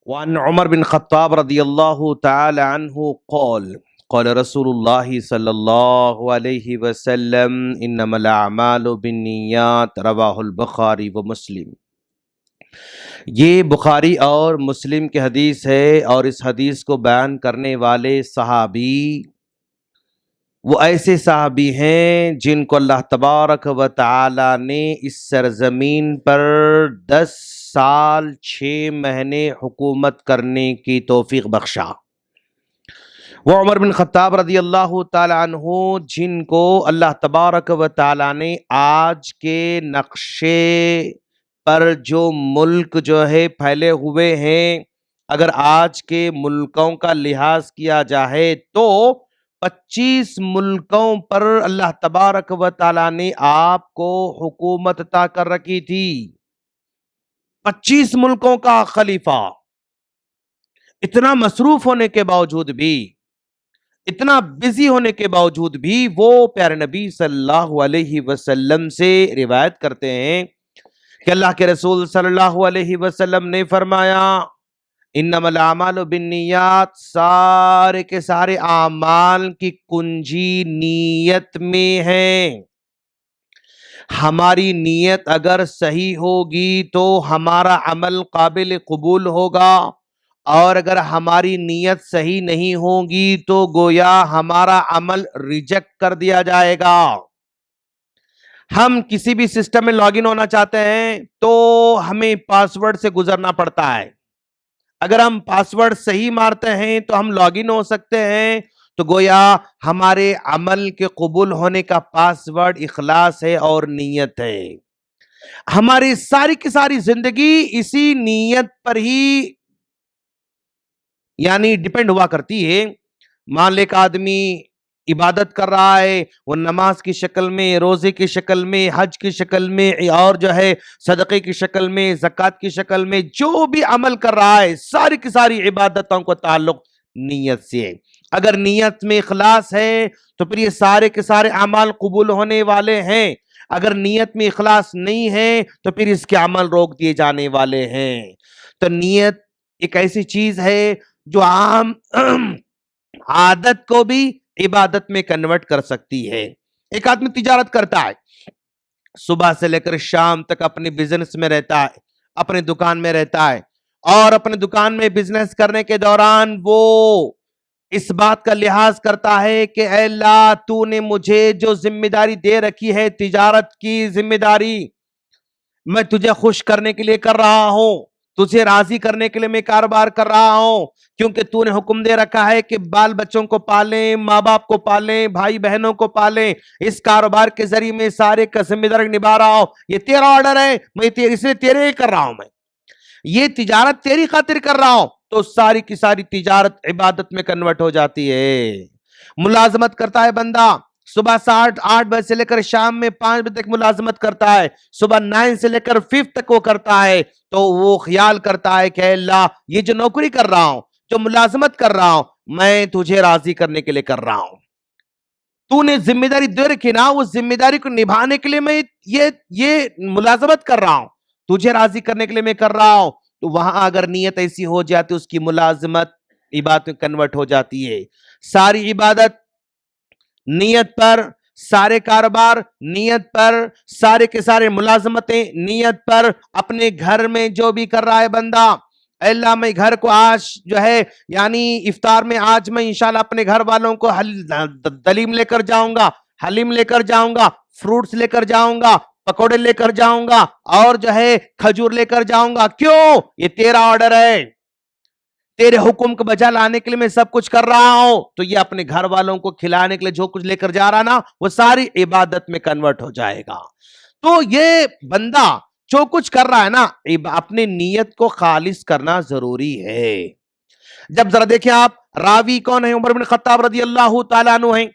وعن عمر بن خطاب رضی اللہ تعالی عنہ قال قال رسول اللہ صلی اللہ علیہ وسلم انما الاعمال بالنیات رواہ البخاری و مسلم۔ یہ بخاری اور مسلم کی حدیث ہے، اور اس حدیث کو بیان کرنے والے صحابی وہ ایسے صحابی ہیں جن کو اللہ تبارک و تعالی نے اس سرزمین پر 10 سال 6 مہینے حکومت کرنے کی توفیق بخشا۔ وہ عمر بن خطاب رضی اللہ تعالی عنہ جن کو اللہ تبارک و تعالی نے آج کے نقشے پر جو ملک جو ہے پھیلے ہوئے ہیں، اگر آج کے ملکوں کا لحاظ کیا جائے تو 25 ملکوں پر اللہ تبارک و تعالی نے آپ کو حکومت عطا کر رکھی تھی۔ 25 ملکوں کا خلیفہ، اتنا مصروف ہونے کے باوجود بھی، اتنا بزی ہونے کے باوجود بھی وہ پیارے نبی صلی اللہ علیہ وسلم سے روایت کرتے ہیں کہ اللہ کے رسول صلی اللہ علیہ وسلم نے فرمایا انما الاعمال بالنیات، سارے کے سارے اعمال کی کنجی نیت میں ہے۔ ہماری نیت اگر صحیح ہوگی تو ہمارا عمل قابل قبول ہوگا، اور اگر ہماری نیت صحیح نہیں ہوگی تو گویا ہمارا عمل ریجیکٹ کر دیا جائے گا۔ ہم کسی بھی سسٹم میں لاگ ان ہونا چاہتے ہیں تو ہمیں پاس ورڈ سے گزرنا پڑتا ہے۔ اگر ہم پاس ورڈ صحیح مارتے ہیں تو ہم لاگ ان ہو سکتے ہیں، تو گویا ہمارے عمل کے قبول ہونے کا پاس ورڈ اخلاص ہے اور نیت ہے۔ ہماری ساری کی ساری زندگی اسی نیت پر ہی یعنی ڈیپینڈ ہوا کرتی ہے۔ مان لے کہ آدمی عبادت کر رہا ہے، وہ نماز کی شکل میں، روزے کی شکل میں، حج کی شکل میں، اور جو ہے صدقے کی شکل میں، زکوٰۃ کی شکل میں، جو بھی عمل کر رہا ہے ساری کی ساری عبادتوں کو تعلق نیت سے ہے۔ اگر نیت میں اخلاص ہے تو پھر یہ سارے کے سارے اعمال قبول ہونے والے ہیں، اگر نیت میں اخلاص نہیں ہے تو پھر اس کے عمل روک دیے جانے والے ہیں۔ تو نیت ایک ایسی چیز ہے جو عام عادت کو بھی عبادت میں کنورٹ کر سکتی ہے۔ ایک آدمی تجارت کرتا ہے، صبح سے لے کر شام تک اپنے بزنس میں رہتا ہے، اپنے دکان میں رہتا ہے، اور اپنے دکان میں بزنس کرنے کے دوران وہ اس بات کا لحاظ کرتا ہے کہ اے اللہ تو نے مجھے جو ذمہ داری دے رکھی ہے، تجارت کی ذمہ داری، میں تجھے خوش کرنے کے لیے کر رہا ہوں، تجھے راضی کرنے کے لیے میں کاروبار کر رہا ہوں، کیونکہ تو نے حکم دے رکھا ہے کہ بال بچوں کو پالیں، ماں باپ کو پالیں، بھائی بہنوں کو پالیں، اس کاروبار کے ذریعے میں سارے کا ذمہ داری نبھا رہا ہوں، یہ تیرا آرڈر ہے، میں اس لیے تیرے ہی کر رہا ہوں، میں یہ تجارت تیری خاطر کر رہا ہوں، تو ساری کی ساری تجارت عبادت میں کنورٹ ہو جاتی ہے۔ ملازمت کرتا ہے بندہ، صبح 8 بجے سے لے کر شام میں 5 بجے تک ملازمت کرتا ہے، صبح 9 سے لے کر 5 تک وہ کرتا ہے، تو وہ خیال کرتا ہے کہ اے اللہ یہ جو نوکری کر رہا ہوں، جو ملازمت کر رہا ہوں، میں تجھے راضی کرنے کے لیے کر رہا ہوں، تو نے ذمہ داری دے رکھی نا، اس ذمہ داری کو نبھانے کے لیے میں یہ ملازمت کر رہا ہوں، تجھے راضی کرنے کے لیے میں کر رہا ہوں۔ تو وہاں اگر نیت ایسی ہو جاتی اس کی ملازمت عبادت میں کنورٹ ہو جاتی ہے۔ ساری عبادت نیت پر، سارے کاروبار نیت پر، سارے کے سارے ملازمتیں نیت پر، اپنے گھر میں جو بھی کر رہا ہے بندہ، اے اللہ میں گھر کو آج جو ہے یعنی افطار میں آج میں انشاءاللہ اپنے گھر والوں کو دلیم لے کر جاؤں گا، حلیم لے کر جاؤں گا، فروٹس لے کر جاؤں گا، پکوڑے لے کر جاؤں گا، اور جو ہے کھجور لے کر جاؤں گا، کیوں؟ یہ تیرا آرڈر ہے، تیرے حکم کو بجا لانے کے لیے میں سب کچھ کر رہا ہوں، تو یہ اپنے گھر والوں کو کھلانے کے لیے جو کچھ لے کر جا رہا نا، وہ ساری عبادت میں کنورٹ ہو جائے گا۔ تو یہ بندہ جو کچھ کر رہا ہے نا، اپنی نیت کو خالص کرنا ضروری ہے۔ جب ذرا دیکھیں آپ، راوی کون ہیں؟ عمر بن خطاب رضی اللہ تعالیٰ عنہ ہیں،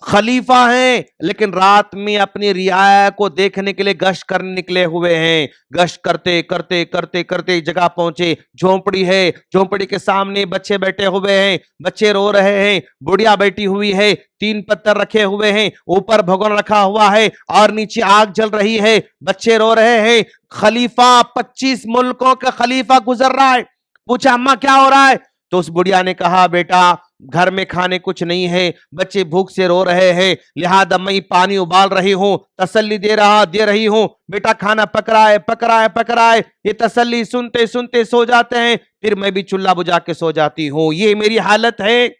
خلیفہ ہیں، لیکن رات میں اپنی رعایا کو دیکھنے کے لیے گشت کرنے نکلے ہوئے ہیں۔ گشت کرتے کرتے کرتے کرتے جگہ پہنچے، جھونپڑی ہے، جھونپڑی کے سامنے بچے بیٹھے ہوئے ہیں، بچے رو رہے ہیں، بڑھیا بیٹھی ہوئی ہے، 3 پتھر رکھے ہوئے ہیں، اوپر بھگون رکھا ہوا ہے، اور نیچے آگ جل رہی ہے، بچے رو رہے ہیں۔ خلیفہ 25 ملکوں کا خلیفہ گزر رہا ہے، पूछा अम्मा क्या हो रहा है? तो उस बुढ़िया ने कहा बेटा घर में खाने कुछ नहीं है, बच्चे भूख से रो रहे हैं, लिहाजा मैं पानी उबाल रही हूँ, तसल्ली दे रही हूँ। बेटा खाना पक रहा है, पक रहा है, पक रहा है। ये तसल्ली सुनते सुनते सो जाते हैं, फिर मैं भी चूल्हा बुझा के सो जाती हूँ, ये मेरी हालत है।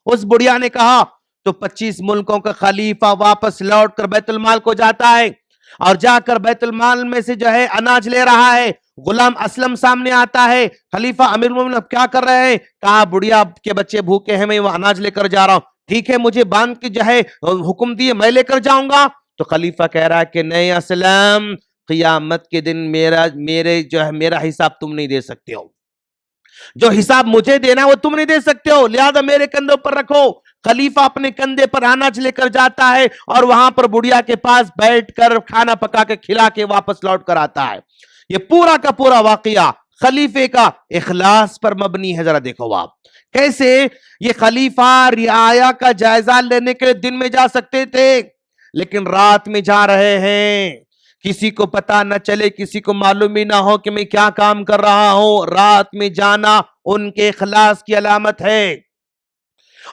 उस बुढ़िया ने कहा तो 25 मुल्कों का खलीफा वापस लौट कर बैतुल माल को जाता है और जाकर बैतुल माल में से जो है अनाज ले रहा है। गुलाम असलम सामने आता है, खलीफा अमीर मोमिन अब क्या कर रहे हैं? कहा बुढ़िया के बच्चे भूखे हैं, मैं वो अनाज लेकर जा रहा हूं। ठीक है, मुझे बांध के जो है हुक्म दिए, मैं लेकर जाऊंगा। तो खलीफा कह रहा है कि नहीं असलम, क़ियामत के दिन मेरा हिसाब तुम नहीं दे सकते हो, जो हिसाब मुझे देना है वो तुम नहीं दे सकते हो, लिहाजा मेरे कंधे पर रखो। खलीफा अपने कंधे पर अनाज लेकर जाता है और वहां पर बुढ़िया के पास बैठकर खाना पका के खिला के वापस लौट कर आता है। ये पूरा का पूरा वाकया खलीफे का इखलास पर मबनी है। जरा देखो आप कैसे ये खलीफा रियाया का जायजा लेने के लिए दिन में जा सकते थे, लेकिन रात में जा रहे हैं, किसी को पता न चले, किसी को मालूम ही ना हो कि मैं क्या काम कर रहा हूं। रात में जाना उनके इखलास की अलामत है।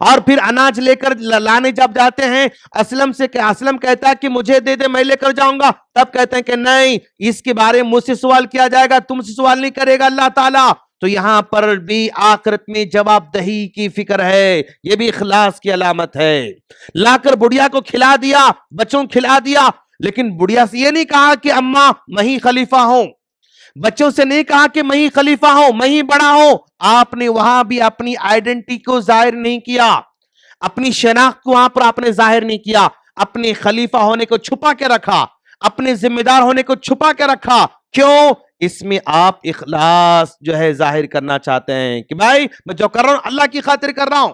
और फिर अनाज लेकर लाने जब जाते हैं, असलम कहता है कि मुझे दे दे, मैं लेकर जाऊंगा। तब कहते हैं कि नहीं, इसके बारे में मुझसे सवाल किया जाएगा, तुमसे सवाल नहीं करेगा अल्लाह ताला। तो यहां पर भी आखिरत में जवाबदही की फिक्र है, यह भी इखलास की अलामत है। लाकर बुढ़िया को खिला दिया, बच्चों को खिला दिया, लेकिन बुढ़िया से यह नहीं कहा कि अम्मा मैं ही खलीफा हूं, बच्चों से नहीं कहा कि मैं ही खलीफा हूं, मैं ही बड़ा हूं। आपने वहां भी अपनी आइडेंटिटी को जाहिर नहीं किया, अपनी शनाख्त को वहां पर आपने जाहिर नहीं किया, अपने खलीफा होने को छुपा के रखा, अपने जिम्मेदार होने को छुपा के रखा। क्यों? इसमें आप इखलास जो है जाहिर करना चाहते हैं कि भाई मैं जो कर रहा हूं अल्लाह की खातिर कर रहा हूं,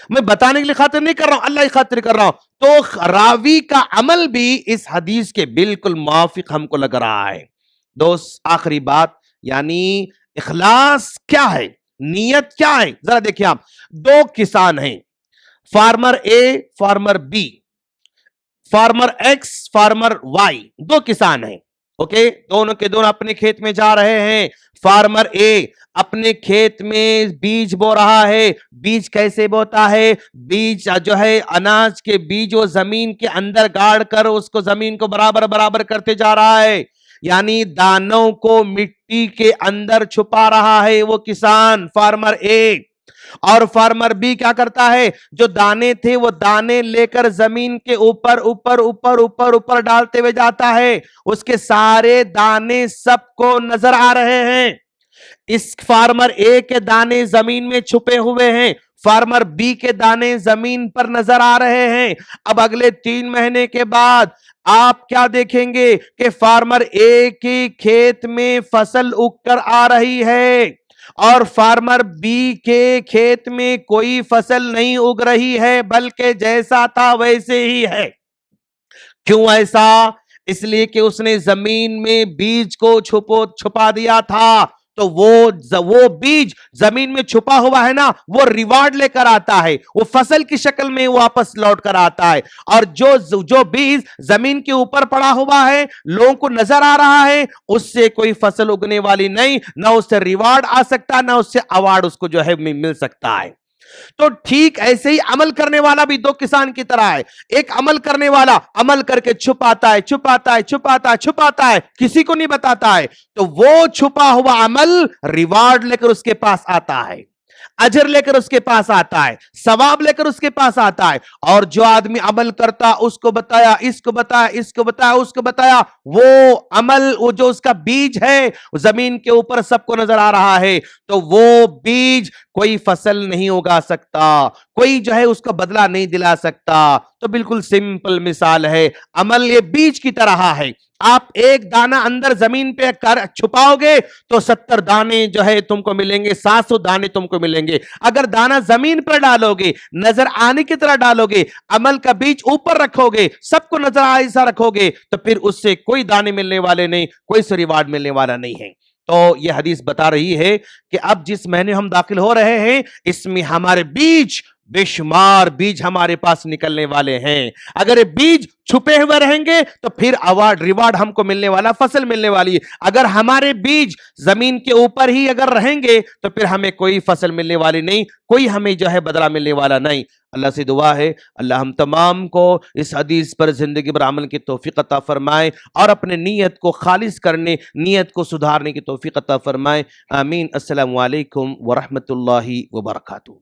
मैं बताने के लिए खातिर नहीं कर रहा हूं, अल्लाह की खातिर कर रहा हूं। तो रावी का अमल भी इस हदीस के बिल्कुल मुवाफिक हमको लग रहा है। दोस्त आखिरी बात, यानी इखलास क्या है, नीयत क्या है? जरा देखिए आप, दो किसान हैं, farmer A farmer B, farmer X farmer Y, दो किसान हैं। ओके, दोनों के दोनों अपने खेत में जा रहे हैं। फार्मर ए अपने खेत में बीज बो रहा है। बीज कैसे बोता है? बीज जो है अनाज के बीज वो जमीन के अंदर गाड़ कर उसको जमीन को बराबर बराबर करते जा रहा है, यानी दानों को मिट्टी के अंदर छुपा रहा है वो किसान फार्मर ए। और फार्मर बी क्या करता है? जो दाने थे वो दाने लेकर जमीन के ऊपर ऊपर ऊपर ऊपर ऊपर डालते हुए जाता है। उसके सारे दाने सबको नजर आ रहे हैं। इस फार्मर ए के दाने जमीन में छुपे हुए हैं, फार्मर बी के दाने जमीन पर नजर आ रहे हैं। अब अगले 3 महीने के बाद आप क्या देखेंगे कि फार्मर ए के खेत में फसल उगकर आ रही है और फार्मर बी के खेत में कोई फसल नहीं उग रही है, बल्कि जैसा था वैसे ही है। क्यों ऐसा? इसलिए कि उसने जमीन में बीज को छुपा दिया था। तो वो बीज जमीन में छुपा हुआ है ना, वो रिवार्ड लेकर आता है, वो फसल की शक्ल में वापस लौट कर आता है। और जो बीज जमीन के ऊपर पड़ा हुआ है, लोगों को नजर आ रहा है, उससे कोई फसल उगने वाली नहीं, ना उससे रिवार्ड आ सकता, ना उससे अवार्ड उसको जो है मिल सकता है। तो ठीक ऐसे ही अमल करने वाला भी 2 किसान की तरह है। एक अमल करने वाला अमल करके छुपाता है, छुपाता है, छुपाता है, छुपाता है, किसी को नहीं बताता है। तो वो छुपा हुआ अमल रिवार्ड लेकर उसके पास आता है, अजर लेकर उसके पास आता है, सवाब लेकर उसके पास आता है। और जो आदमी अमल करता, उसको बताया, इसको बताया, इसको बताया, उसको बताया, वो अमल, वो जो उसका बीज है जमीन के ऊपर सबको नजर आ रहा है, तो वो बीज कोई फसल नहीं उगा सकता, कोई जो है उसका बदला नहीं दिला सकता। तो बिल्कुल सिंपल मिसाल है, अमल ये बीज की तरह है। आप एक दाना अंदर जमीन पे कर छुपाओगे तो 70 दाने जो है तुमको मिलेंगे, 700 दाने तुमको मिलेंगे। अगर दाना जमीन पर डालोगे, नजर आने की तरह डालोगे, अमल का बीज ऊपर रखोगे, सबको नजर ऐसा रखोगे, तो फिर उससे कोई दाने मिलने वाले नहीं, कोई से रिवार्ड मिलने वाला नहीं है। तो यह हदीस बता रही है कि अब जिस महीने हम दाखिल हो रहे हैं, इसमें हमारे बीज बेशुमार बीज हमारे पास निकलने वाले हैं। अगर ये बीज छुपे हुए रहेंगे तो फिर अवार्ड रिवार्ड हमको मिलने वाला, फसल मिलने वाली। अगर हमारे बीज जमीन के ऊपर ही अगर रहेंगे तो फिर हमें कोई फसल मिलने वाली नहीं, कोई हमें जो है बदला मिलने वाला नहीं। अल्लाह से दुआ है अल्लाह हम तमाम को इस हदीस पर जिंदगी पर अमल की तौफीक अता फरमाए और अपने नीयत को खालिस करने, नीयत को सुधारने की तौफीक अता फरमाए। आमीन। अस्सलामु अलैकुम व रहमतुल्लाहि व बरकातुहू।